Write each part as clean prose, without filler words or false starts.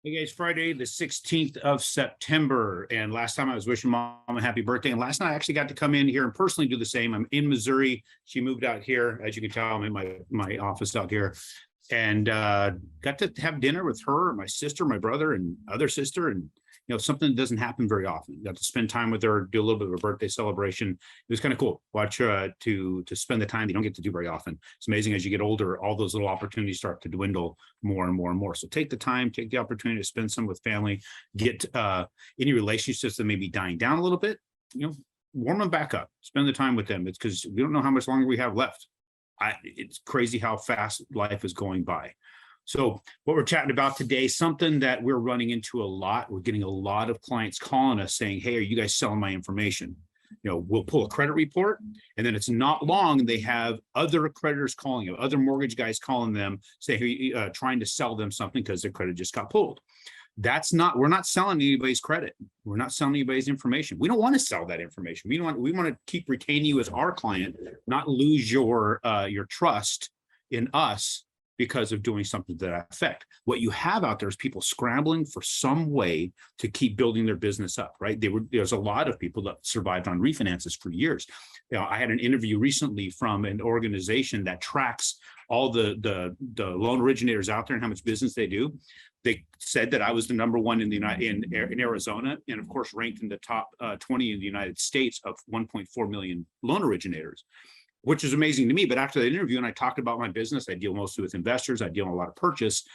Hey guys, Friday, the 16th of September. And last time I was wishing mom a happy birthday. And last night I actually got to come in here and personally do the same. I'm in Missouri. She moved out here. As you can tell, I'm in my office out here. And got to have dinner with her, my sister, my brother, and other sister. And something that doesn't happen very often. Got to spend time with her, do a little bit of a birthday celebration. It was kind of cool. Watch to spend the time you don't get to do very often. It's amazing as you get older, all those little opportunities start to dwindle more and more and more. So take the time, take the opportunity to spend some with family, get any relationships that may be dying down a little bit, warm them back up, spend the time with them. It's because we don't know how much longer we have left. It's crazy how fast life is going by. So what we're chatting about today, something that we're running into a lot. We're getting a lot of clients calling us saying, hey, are you guys selling my information? We'll pull a credit report, and then it's not long. They have other creditors calling them, other mortgage guys calling them, say, trying to sell them something because their credit just got pulled. We're not selling anybody's credit. We're not selling anybody's information. We don't want to sell that information. We want to keep retaining you as our client, not lose your trust in us because of doing something to that effect. What you have out there is people scrambling for some way to keep building their business up, right? There's a lot of people that survived on refinances for years. I had an interview recently from an organization that tracks all the loan originators out there and how much business they do. They said that I was the number one in Arizona, and of course ranked in the top 20 in the United States of 1.4 million loan originators, which is amazing to me. But after that interview, and I talked about my business, I deal mostly with investors, I deal in a lot of purchase.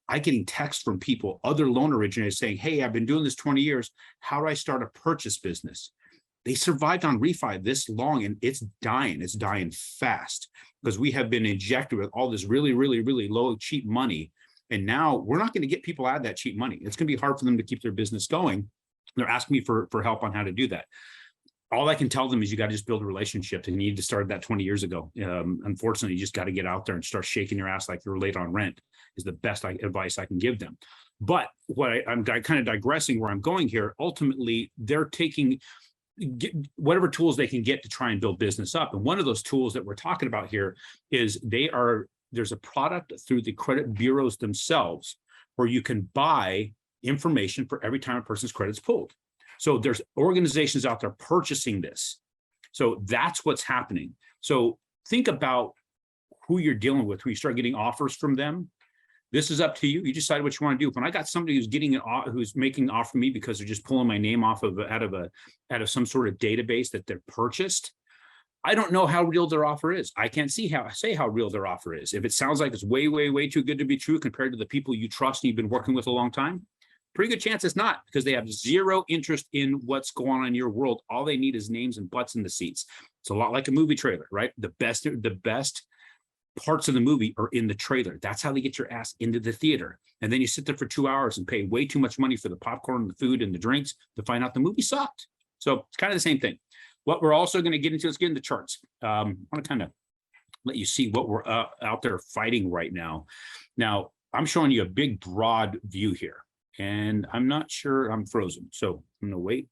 I getting texts from people, other loan originators saying, hey, I've been doing this 20 years. How do I start a purchase business? They survived on refi this long, and it's dying. It's dying fast because we have been injected with all this really, really, really low, cheap money. And now we're not going to get people out of that cheap money. It's going to be hard for them to keep their business going. They're asking me for help on how to do that. All I can tell them is you got to just build a relationship, and you need to start that 20 years ago. Unfortunately, you just got to get out there and start shaking your ass like you're late on rent is the best advice I can give them. But I'm kind of digressing where I'm going here. Ultimately, they're taking whatever tools they can get to try and build business up. And one of those tools that we're talking about here is there's a product through the credit bureaus themselves where you can buy information for every time a person's credit's pulled. So there's organizations out there purchasing this. So that's what's happening. So think about who you're dealing with when you start getting offers from them. This is up to you. You decide what you want to do. When I got somebody who's making an offer from me because they're just pulling my name off of out of some sort of database that they're purchased, I don't know how real their offer is. I can't say how real their offer is. If it sounds like it's way, way, way too good to be true compared to the people you trust and you've been working with a long time, pretty good chance it's not, because they have zero interest in what's going on in your world. All they need is names and butts in the seats. It's a lot like a movie trailer, right? The best parts of the movie are in the trailer. That's how they get your ass into the theater. And then you sit there for 2 hours and pay way too much money for the popcorn, the food, and the drinks to find out the movie sucked. So it's kind of the same thing. What we're also going to get into, let's get into charts. I want to kind of let you see what we're out there fighting right now. Now, I'm showing you a big, broad view here, and I'm not sure I'm frozen. So I'm going to wait.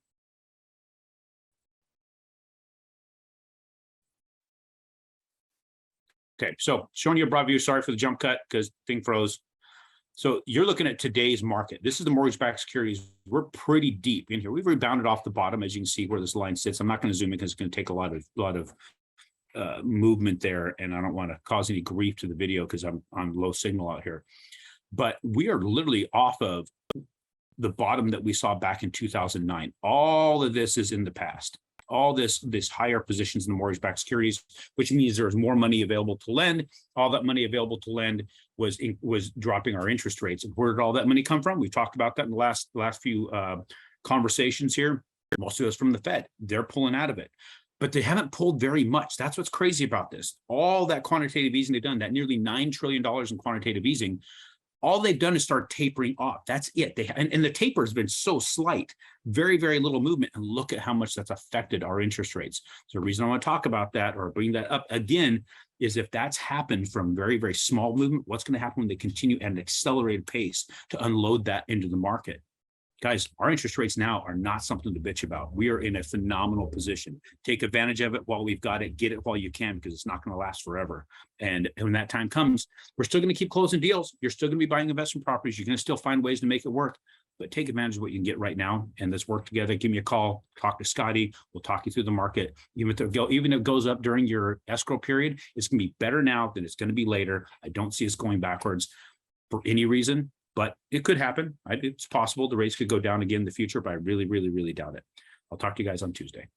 Okay, so showing you a broad view. Sorry for the jump cut because thing froze. So you're looking at today's market. This is the mortgage-backed securities. We're pretty deep in here. We've rebounded off the bottom, as you can see where this line sits. I'm not going to zoom in because it's going to take a lot of movement there, and I don't want to cause any grief to the video because I'm on low signal out here. But we are literally off of the bottom that we saw back in 2009. All of this is in the past. All this higher positions in the mortgage-backed securities, which means there's more money available to lend. All that money available to lend was dropping our interest rates. And where did all that money come from? We've talked about that in the last few conversations here. Most of it's from the Fed. They're pulling out of it, but they haven't pulled very much. That's what's crazy about this. All that quantitative easing they've done, that nearly $9 trillion in quantitative easing, all they've done is start tapering off. That's it. And the taper has been so slight, very, very little movement. And look at how much that's affected our interest rates. So the reason I want to talk about that or bring that up again is if that's happened from very, very small movement, what's going to happen when they continue at an accelerated pace to unload that into the market? guys, our interest rates now are not something to bitch about. We are in a phenomenal position. Take advantage of it while we've got it. Get it while you can, because it's not going to last forever. And when that time comes, we're still going to keep closing deals. You're still going to be buying investment properties. You're going to still find ways to make it work. But take advantage of what you can get right now, and let's work together. Give me a call, talk to Scotty. We'll talk you through the market. Even if it goes up during your escrow period, it's going to be better now than it's going to be later. I don't see us going backwards for any reason, but it could happen. It's possible the rates could go down again in the future, but I really, really, really doubt it. I'll talk to you guys on Tuesday.